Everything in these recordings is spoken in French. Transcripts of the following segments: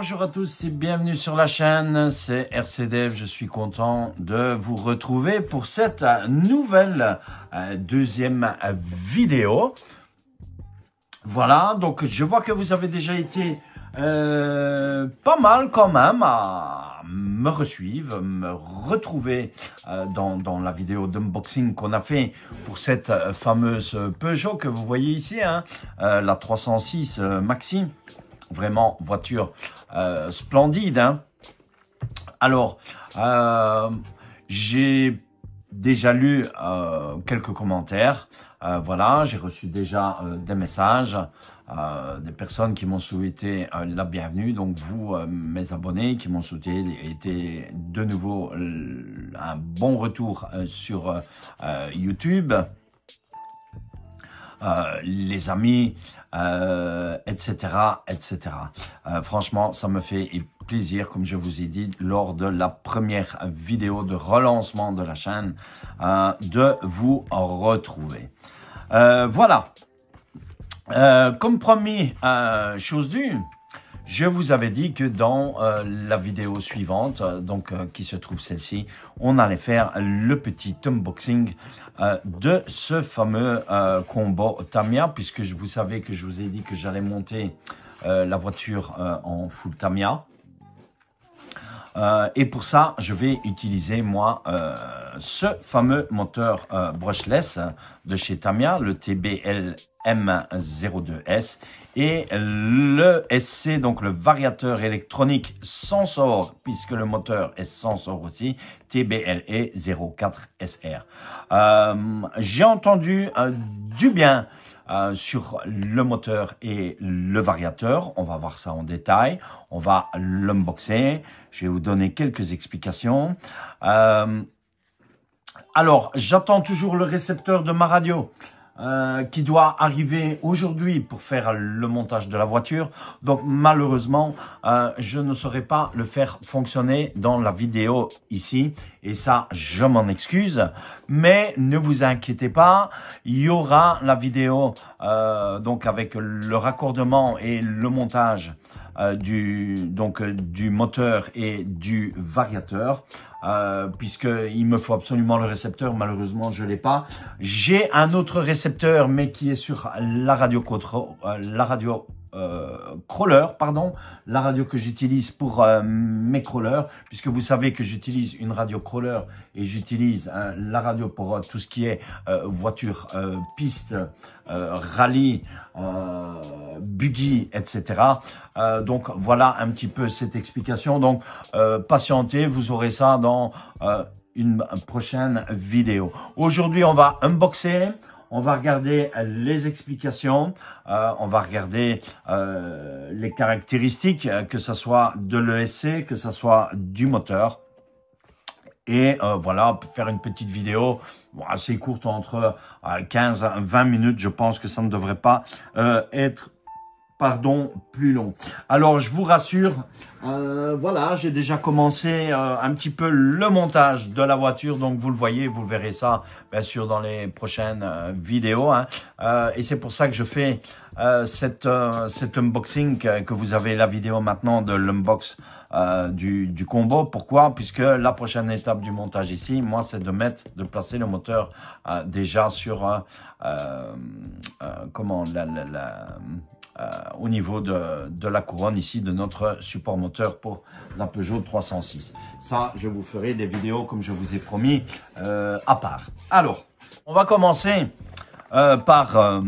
bonjour à tous et bienvenue sur la chaîne, c'est RCDev, je suis content de vous retrouver pour cette nouvelle deuxième vidéo. Voilà, donc je vois que vous avez déjà été pas mal quand même à me resuivre, me retrouver dans la vidéo d'unboxing qu'on a fait pour cette fameuse Peugeot que vous voyez ici, hein, la 306 Maxi. Vraiment, voiture splendide. Hein. Alors, j'ai déjà lu quelques commentaires. Voilà, j'ai reçu déjà des messages, des personnes qui m'ont souhaité la bienvenue. Donc, vous, mes abonnés, qui m'ont souhaité été de nouveau un bon retour sur YouTube. Les amis, etc., etc. Franchement, ça me fait plaisir, comme je vous ai dit lors de la première vidéo de relancement de la chaîne, de vous retrouver. Voilà. Comme promis, chose due, je vous avais dit que dans la vidéo suivante, donc qui se trouve celle-ci, on allait faire le petit unboxing de ce fameux combo Tamiya, puisque vous savez que je vous ai dit que j'allais monter la voiture en full Tamiya. Et pour ça, je vais utiliser moi ce fameux moteur brushless de chez Tamiya, le TBL M02S, et le SC, donc le variateur électronique sensor, puisque le moteur est sensor aussi, TBLE 04SR. J'ai entendu du bien sur le moteur et le variateur. On va voir ça en détail. On va l'unboxer. Je vais vous donner quelques explications. Alors, j'attends toujours le récepteur de ma radio qui doit arriver aujourd'hui pour faire le montage de la voiture. Donc, malheureusement, je ne saurais pas le faire fonctionner dans la vidéo ici. Et ça, je m'en excuse. Mais ne vous inquiétez pas, il y aura la vidéo donc avec le raccordement et le montage du moteur et du variateur. Puisqu'il me faut absolument le récepteur, malheureusement je l'ai pas. J'ai un autre récepteur mais qui est sur la radio crawler, pardon, la radio que j'utilise pour mes crawlers, puisque vous savez que j'utilise une radio crawler et j'utilise la radio pour tout ce qui est voiture, piste, rallye, buggy, etc. Donc voilà un petit peu cette explication. Donc patientez, vous aurez ça dans une prochaine vidéo. Aujourd'hui, on va unboxer. On va regarder les explications, on va regarder les caractéristiques, que ce soit de l'ESC, que ce soit du moteur. Et voilà, faire une petite vidéo assez courte, entre 15-20 minutes. Je pense que ça ne devrait pas être plus long. Alors, je vous rassure, voilà, j'ai déjà commencé un petit peu le montage de la voiture. Donc, vous le voyez, vous verrez ça, bien sûr, dans les prochaines vidéos. Hein. Et c'est pour ça que je fais cet unboxing, que vous avez la vidéo maintenant de l'unbox du combo. Pourquoi? Puisque la prochaine étape du montage ici, moi, c'est de placer le moteur déjà sur comment au niveau de la couronne ici de notre support moteur pour la Peugeot 306. Ça, je vous ferai des vidéos comme je vous ai promis à part. Alors, on va commencer par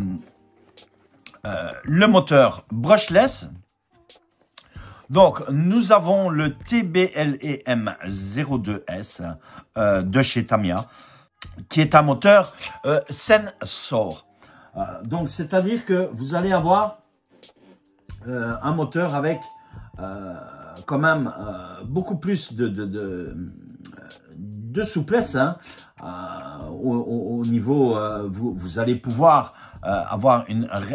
le moteur brushless. Donc, nous avons le TBLE M02S de chez Tamiya, qui est un moteur sensor. Donc, c'est-à-dire que vous allez avoir un moteur avec quand même beaucoup plus de souplesse, hein, au niveau, vous allez pouvoir avoir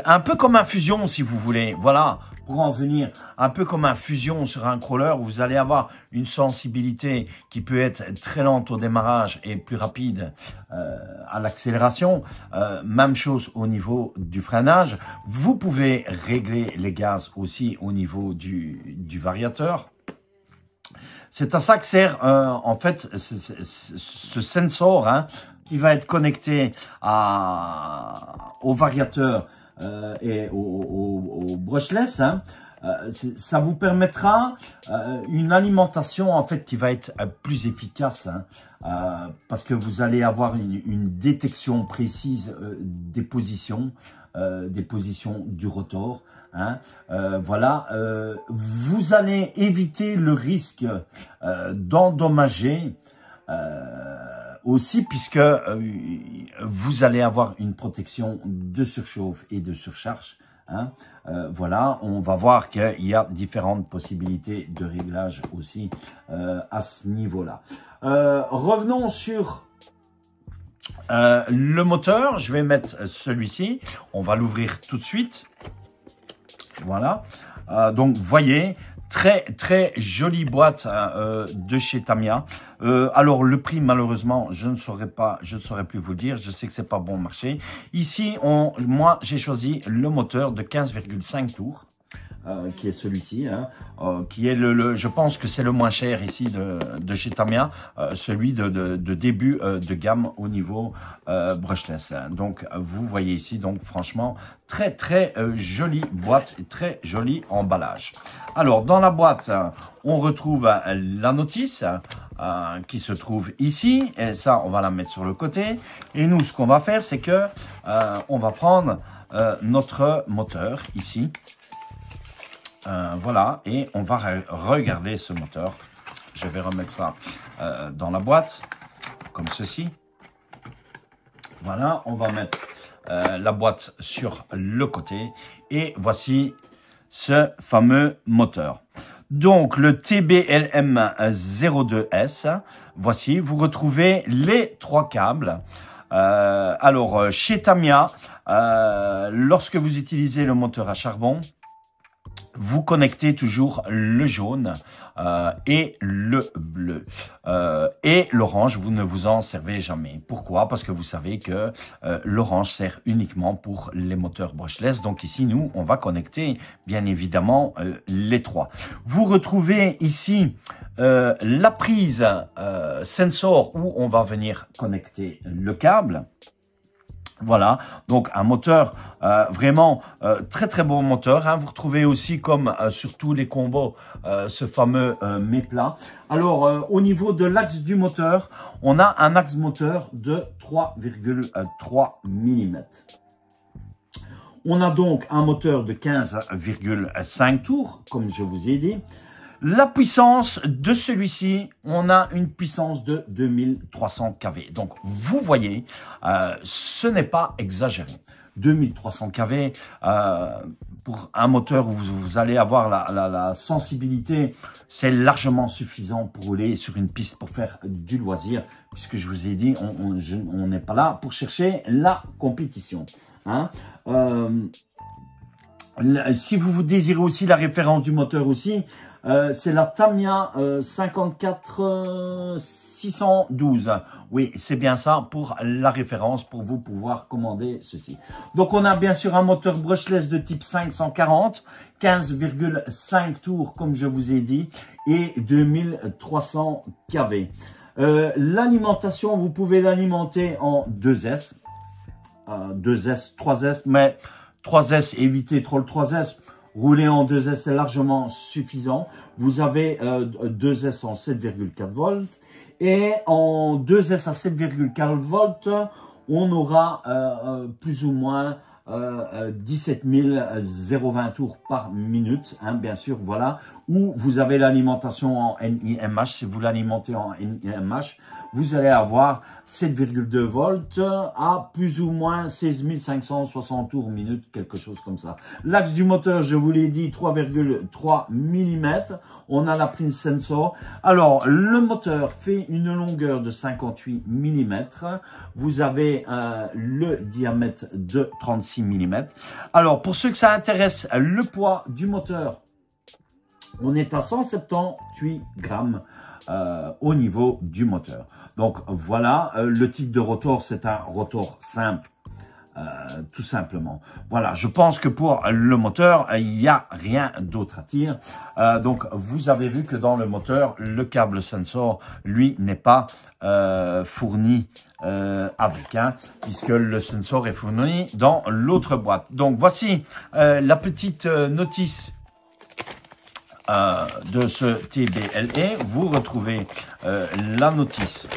un peu comme un fusion si vous voulez, voilà, pour en venir, un peu comme un fusion sur un crawler, où vous allez avoir une sensibilité qui peut être très lente au démarrage et plus rapide à l'accélération. Même chose au niveau du freinage. Vous pouvez régler les gaz aussi au niveau du variateur. C'est à ça que sert en fait ce sensor, hein, qui va être connecté au variateur et au brushless. Hein. Ça vous permettra une alimentation en fait qui va être plus efficace, hein, parce que vous allez avoir une détection précise des positions du rotor. Hein, voilà, vous allez éviter le risque d'endommager aussi, puisque vous allez avoir une protection de surchauffe et de surcharge. Hein, voilà, on va voir qu'il y a différentes possibilités de réglage aussi à ce niveau-là. Revenons sur le moteur. Je vais mettre celui-ci. On va l'ouvrir tout de suite. Voilà, donc vous voyez, très jolie boîte de chez Tamiya. Alors le prix, malheureusement, je ne saurais plus vous le dire. Je sais que c'est pas bon marché. Ici, moi j'ai choisi le moteur de 15,5 tours. Qui est celui-ci, hein, qui est je pense que c'est le moins cher ici de chez Tamiya, celui de début de gamme au niveau brushless. Donc vous voyez ici, donc franchement très jolie boîte et très joli emballage. Alors dans la boîte, on retrouve la notice qui se trouve ici, et ça on va la mettre sur le côté. Et nous ce qu'on va faire, c'est que on va prendre notre moteur ici. Voilà, et on va regarder ce moteur. Je vais remettre ça dans la boîte, comme ceci. Voilà, on va mettre la boîte sur le côté. Et voici ce fameux moteur. Donc, le TBLM02S. Voici, vous retrouvez les 3 câbles. Alors, chez Tamiya, lorsque vous utilisez le moteur à charbon, vous connectez toujours le jaune et le bleu. Et l'orange, vous ne vous en servez jamais. Pourquoi? Parce que vous savez que l'orange sert uniquement pour les moteurs brushless. Donc ici, nous, on va connecter bien évidemment les 3. Vous retrouvez ici la prise sensor où on va venir connecter le câble. Voilà, donc un moteur vraiment très bon moteur. Hein. Vous retrouvez aussi comme sur tous les combos ce fameux méplat. Alors au niveau de l'axe du moteur, on a un axe moteur de 3,3 mm. On a donc un moteur de 15,5 tours, comme je vous ai dit. La puissance de celui-ci, on a une puissance de 2300 kV. Donc, vous voyez, ce n'est pas exagéré. 2300 kV, pour un moteur où vous allez avoir la sensibilité, c'est largement suffisant pour rouler sur une piste pour faire du loisir, puisque je vous ai dit, on n'est pas là pour chercher la compétition. Hein. Si vous désirez aussi la référence du moteur aussi, c'est la Tamiya 54612. Oui, c'est bien ça pour la référence, pour vous pouvoir commander ceci. Donc, on a bien sûr un moteur brushless de type 540, 15,5 tours, comme je vous ai dit, et 2300 kV. L'alimentation, vous pouvez l'alimenter en 2S, 2S, 3S, mais 3S, évitez trop le 3S. Rouler en 2S, c'est largement suffisant. Vous avez 2S en 7,4 volts. Et en 2S à 7,4 volts, on aura plus ou moins 17 020 tours par minute. Hein, bien sûr, voilà. Où vous avez l'alimentation en NIMH. Si vous l'alimentez en NIMH, vous allez avoir 7,2 volts à plus ou moins 16 560 tours minute, quelque chose comme ça. L'axe du moteur, je vous l'ai dit, 3,3 mm. On a la Prince Sensor. Alors, le moteur fait une longueur de 58 mm. Vous avez le diamètre de 36 mm. Alors, pour ceux que ça intéresse, le poids du moteur, on est à 178 grammes au niveau du moteur. Donc voilà, le type de rotor, c'est un rotor simple, tout simplement. Voilà, je pense que pour le moteur, il n'y a rien d'autre à dire. Donc vous avez vu que dans le moteur, le câble sensor, lui, n'est pas fourni avec, puisque le sensor est fourni dans l'autre boîte. Donc voici la petite notice de ce TBLE. Vous retrouvez la notice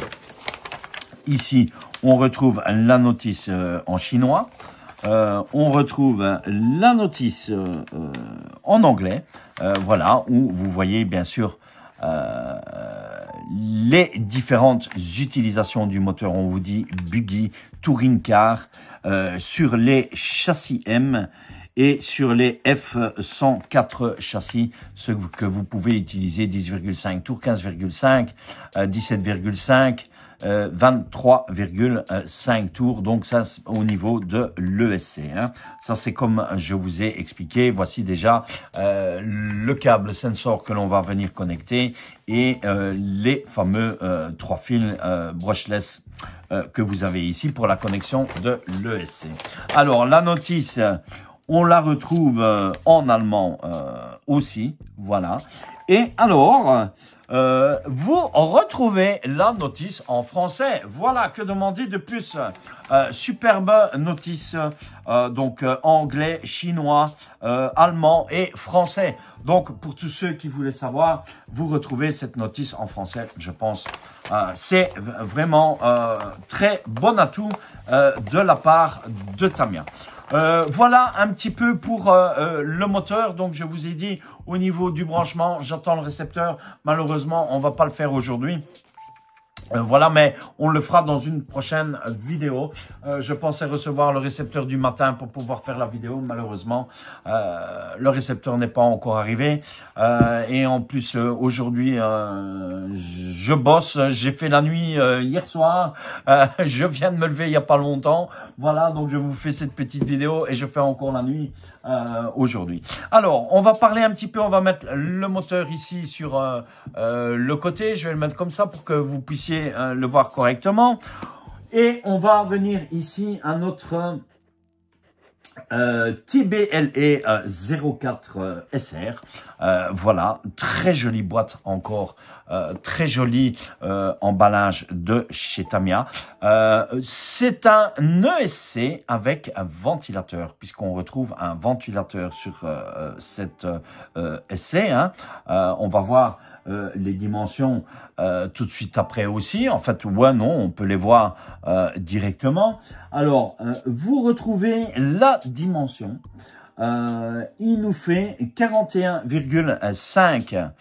ici. On retrouve la notice en chinois. On retrouve la notice en anglais. Voilà, où vous voyez bien sûr les différentes utilisations du moteur. On vous dit buggy, touring car, sur les châssis M. Et sur les F104 châssis, ce que vous pouvez utiliser, 10,5 tours, 15,5, 17,5, 23,5 tours. Donc ça, au niveau de l'ESC. Ça, c'est comme je vous ai expliqué. Voici déjà le câble sensor que l'on va venir connecter et les fameux 3 fils brushless que vous avez ici pour la connexion de l'ESC. Alors, la notice... on la retrouve en allemand aussi, voilà. Et alors, vous retrouvez la notice en français. Voilà, que demander de plus? Superbe notice, donc anglais, chinois, allemand et français. Donc, pour tous ceux qui voulaient savoir, vous retrouvez cette notice en français, je pense. C'est vraiment très bon atout de la part de Tamiya. Voilà un petit peu pour le moteur. Donc, je vous ai dit, au niveau du branchement, j'attends le récepteur. Malheureusement, on va pas le faire aujourd'hui. Voilà, mais on le fera dans une prochaine vidéo. Je pensais recevoir le récepteur du matin pour pouvoir faire la vidéo. Malheureusement, le récepteur n'est pas encore arrivé. Et en plus, aujourd'hui, je bosse. J'ai fait la nuit hier soir. Je viens de me lever il n'y a pas longtemps. Voilà, donc je vous fais cette petite vidéo et je fais encore la nuit aujourd'hui. Alors, on va parler un petit peu. On va mettre le moteur ici sur le côté. Je vais le mettre comme ça pour que vous puissiez le voir correctement. Et on va venir ici à notre TBLE 04 SR. Voilà, très jolie boîte encore. Très joli emballage de chez Tamiya. C'est un ESC avec un ventilateur, puisqu'on retrouve un ventilateur sur cette essai. On va voir les dimensions tout de suite après aussi. En fait, ouais, non, on peut les voir directement. Alors, vous retrouvez la dimension. Il nous fait 41,5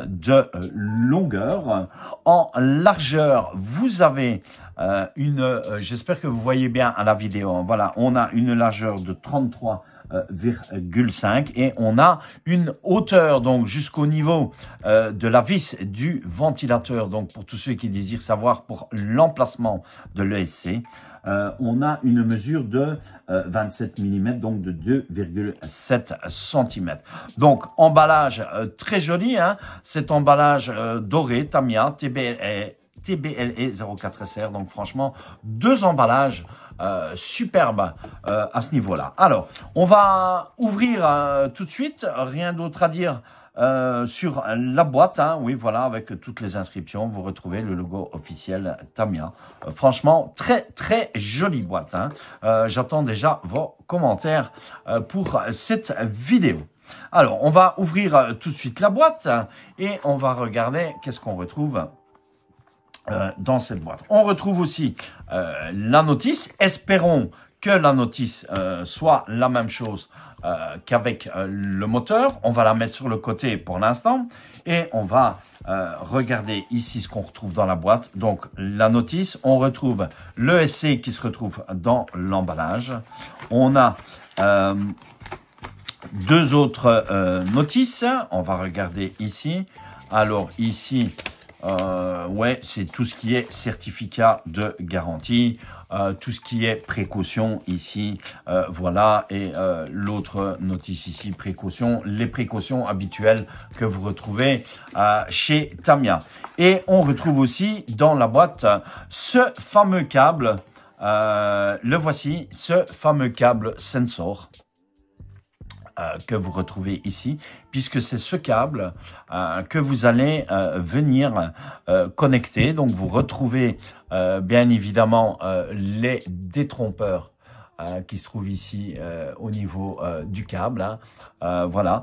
de longueur. En largeur, vous avez j'espère que vous voyez bien à la vidéo. Voilà, on a une largeur de 33,5 et on a une hauteur donc jusqu'au niveau de la vis du ventilateur. Donc pour tous ceux qui désirent savoir pour l'emplacement de l'ESC, on a une mesure de 27 mm, donc de 2,7 cm. Donc emballage très joli, cet emballage doré Tamiya TBLE 04 SR. Donc franchement, deux emballages superbes à ce niveau-là. Alors, on va ouvrir tout de suite, rien d'autre à dire. Sur la boîte, oui, voilà, avec toutes les inscriptions, vous retrouvez le logo officiel Tamiya. Franchement, très, très jolie boîte. J'attends déjà vos commentaires pour cette vidéo. Alors, on va ouvrir tout de suite la boîte et on va regarder qu'est-ce qu'on retrouve dans cette boîte. On retrouve aussi la notice. Espérons que la notice soit la même chose qu'avec le moteur. On va la mettre sur le côté pour l'instant et on va regarder ici ce qu'on retrouve dans la boîte. Donc la notice, on retrouve le SC qui se retrouve dans l'emballage. On a deux autres notices. On va regarder ici. Alors ici, ouais, c'est tout ce qui est certificat de garantie, tout ce qui est précaution ici, voilà, et l'autre notice ici, précaution, les précautions habituelles que vous retrouvez chez Tamiya. Et on retrouve aussi dans la boîte ce fameux câble, le voici, ce fameux câble sensor. Que vous retrouvez ici, puisque c'est ce câble que vous allez venir connecter. Donc, vous retrouvez bien évidemment les détrompeurs qui se trouvent ici au niveau du câble. Hein. Voilà,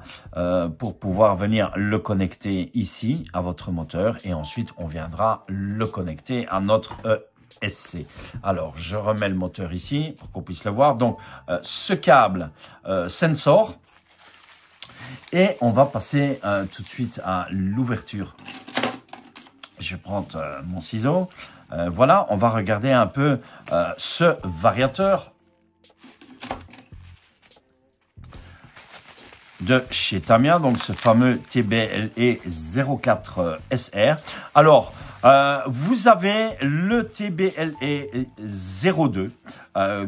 pour pouvoir venir le connecter ici à votre moteur et ensuite, on viendra le connecter à notre SC. Alors, je remets le moteur ici pour qu'on puisse le voir. Donc, ce câble sensor. Et on va passer tout de suite à l'ouverture. Je vais prendre mon ciseau. Voilà, on va regarder un peu ce variateur de chez Tamiya, donc ce fameux TBLE 04 SR. Alors, vous avez le TBLE 02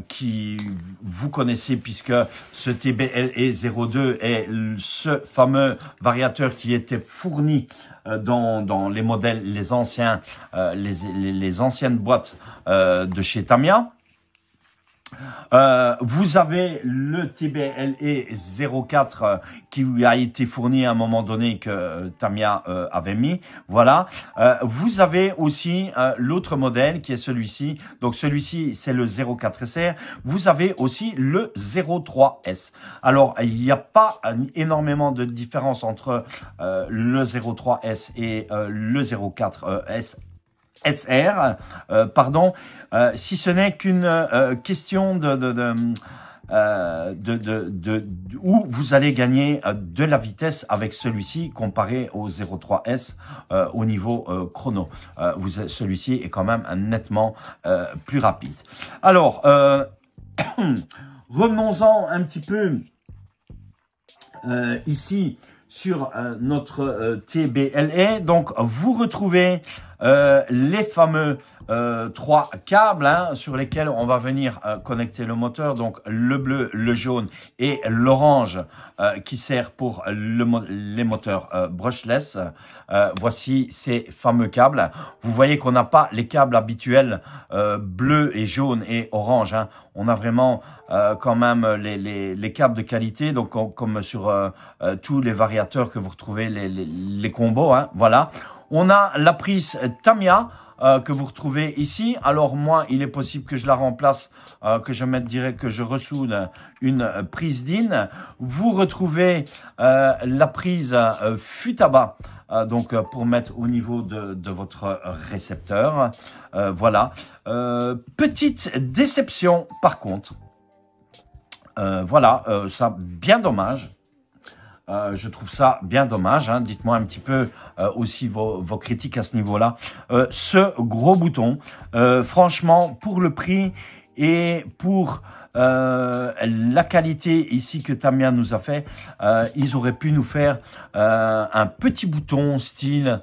qui vous connaissez puisque ce TBLE 02 est ce fameux variateur qui était fourni dans les modèles, les anciens, les anciennes boîtes de chez Tamiya. Vous avez le TBLE 04 qui a été fourni à un moment donné que Tamiya avait mis. Voilà. Vous avez aussi l'autre modèle qui est celui-ci. Donc celui-ci c'est le 04 SR. Vous avez aussi le 03S. Alors il n'y a pas énormément de différence entre le 03S et le 04S. SR, pardon, si ce n'est qu'une question où vous allez gagner de la vitesse avec celui-ci comparé au 03S au niveau chrono. Celui-ci est quand même nettement plus rapide. Alors, revenons-en un petit peu ici sur notre TBLE. Donc, vous retrouvez les fameux trois câbles sur lesquels on va venir connecter le moteur. Donc, le bleu, le jaune et l'orange qui sert pour les moteurs brushless. Voici ces fameux câbles. Vous voyez qu'on n'a pas les câbles habituels bleu et jaune et orange. Hein. On a vraiment quand même les câbles de qualité, donc comme sur tous les variateurs que vous retrouvez, les combos. Hein. Voilà. On a la prise Tamiya que vous retrouvez ici. Alors moi, il est possible que je la remplace, que je mette direct, que je ressoude une prise DIN. Vous retrouvez la prise Futaba, donc pour mettre au niveau de votre récepteur. Voilà. Petite déception par contre. Voilà, ça bien dommage. Je trouve ça bien dommage. Hein. Dites-moi un petit peu aussi vos critiques à ce niveau-là. Ce gros bouton, franchement, pour le prix et pour la qualité ici que Tamiya nous a fait, ils auraient pu nous faire un petit bouton style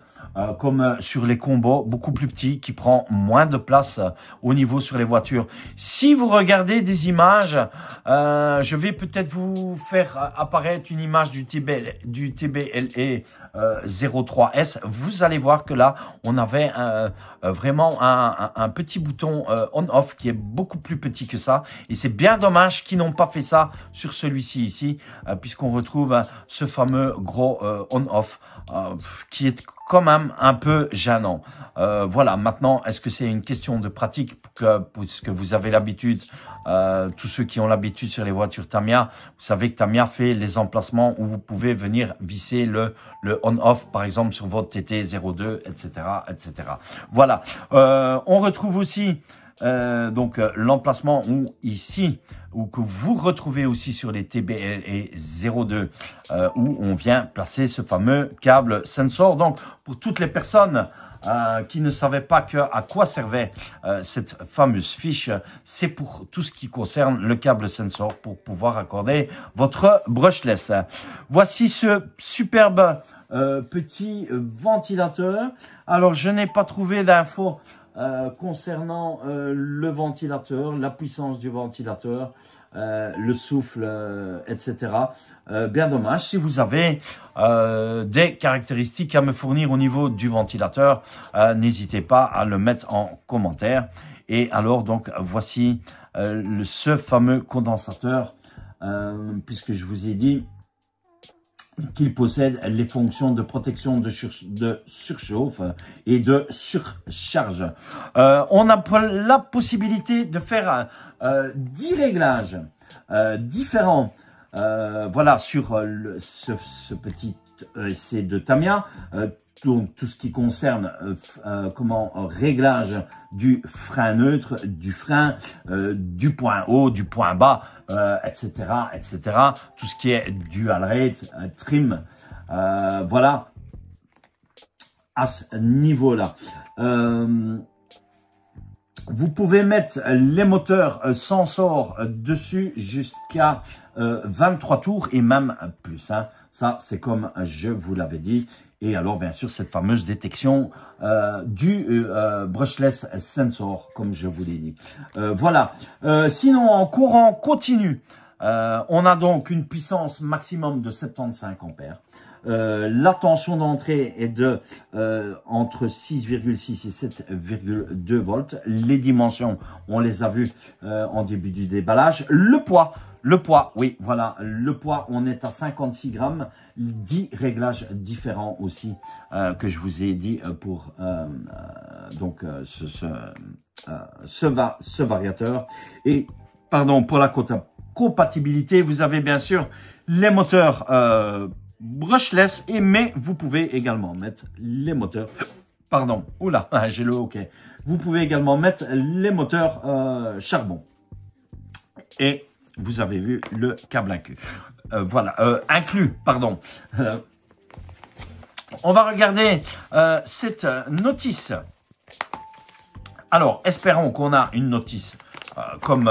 comme sur les combos, beaucoup plus petit, qui prend moins de place au niveau sur les voitures. Si vous regardez des images, je vais peut-être vous faire apparaître une image du TBLE 03S. Vous allez voir que là, on avait vraiment un petit bouton on-off qui est beaucoup plus petit que ça. Et c'est bien dommage qu'ils n'ont pas fait ça sur celui-ci ici, puisqu'on retrouve ce fameux gros on-off qui est quand même un peu gênant. Voilà, maintenant, est-ce que c'est une question de pratique puisque vous avez l'habitude, tous ceux qui ont l'habitude sur les voitures Tamiya, vous savez que Tamiya fait les emplacements où vous pouvez venir visser le on-off, par exemple sur votre TT02, etc., etc. Voilà, on retrouve aussi donc l'emplacement où ici, ou que vous retrouvez aussi sur les TBL et 02, où on vient placer ce fameux câble sensor. Donc, pour toutes les personnes qui ne savaient pas à quoi servait cette fameuse fiche, c'est pour tout ce qui concerne le câble sensor pour pouvoir accorder votre brushless. Voici ce superbe petit ventilateur. Alors, je n'ai pas trouvé d'infos concernant le ventilateur, la puissance du ventilateur, le souffle, etc. Bien dommage. Si vous avez des caractéristiques à me fournir au niveau du ventilateur, n'hésitez pas à le mettre en commentaire. Et alors, donc, voici ce fameux condensateur, puisque je vous ai dit qu'il possède les fonctions de protection de surchauffe et de surcharge. On a la possibilité de faire 10 réglages différents, voilà, sur ce petit ESC de Tamiya. Donc, tout ce qui concerne réglage du frein neutre, du frein, du point haut, du point bas, etc., etc. Tout ce qui est dual rate, trim, voilà, à ce niveau-là. Vous pouvez mettre les moteurs sensor dessus jusqu'à 23 tours et même plus. Hein. Ça, c'est comme je vous l'avais dit. Et alors, bien sûr, cette fameuse détection du brushless sensor, comme je vous l'ai dit. Voilà. Sinon, en courant continu, on a donc une puissance maximum de 75 ampères. La tension d'entrée est de entre 6,6 et 7,2 volts. Les dimensions, on les a vues en début du déballage. Le poids, oui, voilà, le poids, on est à 56 grammes. 10 réglages différents aussi que je vous ai dit pour donc ce variateur. Et pardon, pour la compatibilité, vous avez bien sûr les moteurs brushless, mais vous pouvez également mettre les moteurs, pardon, oula, j'ai le hockey. Vous pouvez également mettre les moteurs charbon. Et vous avez vu le câble inclus. Voilà, inclus, pardon. On va regarder cette notice. Alors, espérons qu'on a une notice comme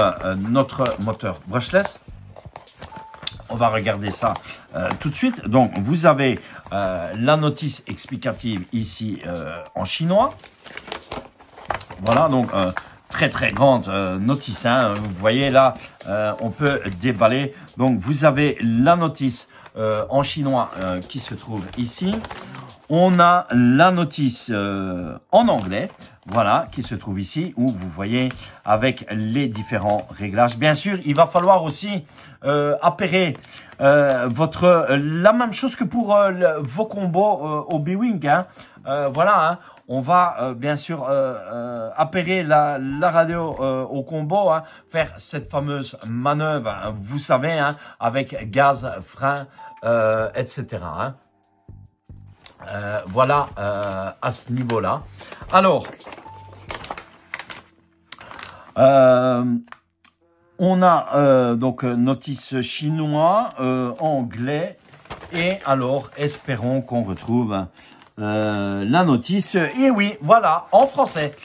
notre moteur brushless. On va regarder ça tout de suite. Donc, vous avez la notice explicative ici en chinois. Voilà, donc très très grande notice. Hein. Vous voyez là, on peut déballer. Donc, vous avez la notice en chinois qui se trouve ici. On a la notice en anglais, voilà, qui se trouve ici, où vous voyez avec les différents réglages. Bien sûr, il va falloir aussi appairer la même chose que pour vos combos au B-Wing. Hein. Voilà, hein. On va bien sûr appairer la radio au combo, hein, faire cette fameuse manœuvre, hein, vous savez, hein, avec gaz, frein, etc. Hein. Voilà à ce niveau-là. Alors, on a donc notice chinois, anglais, et alors espérons qu'on retrouve la notice. Et oui, voilà, en français.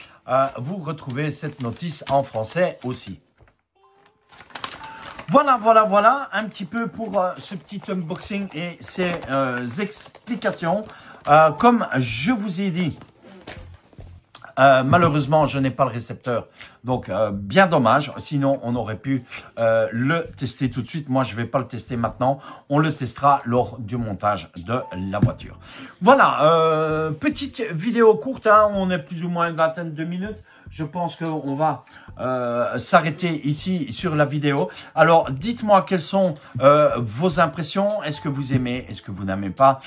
Vous retrouvez cette notice en français aussi. Voilà, voilà, voilà, un petit peu pour ce petit unboxing et ces explications. Comme je vous ai dit, malheureusement, je n'ai pas le récepteur. Donc, bien dommage. Sinon, on aurait pu le tester tout de suite. Moi, je ne vais pas le tester maintenant. On le testera lors du montage de la voiture. Voilà, petite vidéo courte. Hein, on est plus ou moins une vingtaine de minutes. Je pense qu'on va s'arrêter ici sur la vidéo. Alors, dites-moi quelles sont vos impressions. Est-ce que vous aimez? Est-ce que vous n'aimez pas?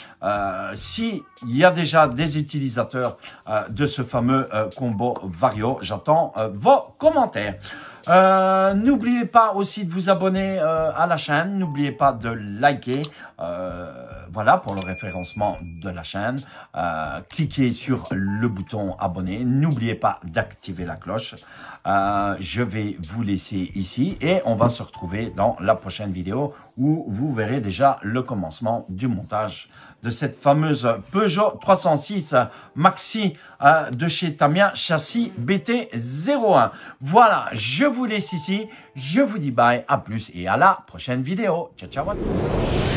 S'il y a déjà des utilisateurs de ce fameux combo Vario, j'attends vos commentaires. N'oubliez pas aussi de vous abonner à la chaîne. N'oubliez pas de liker. Voilà pour le référencement de la chaîne. Cliquez sur le bouton abonner. N'oubliez pas d'activer la cloche. Je vais vous laisser ici et on va se retrouver dans la prochaine vidéo où vous verrez déjà le commencement du montage de cette fameuse Peugeot 306 Maxi de chez Tamiya, châssis BT01. Voilà, je vous laisse ici. Je vous dis bye, à plus et à la prochaine vidéo. Ciao, ciao à tous.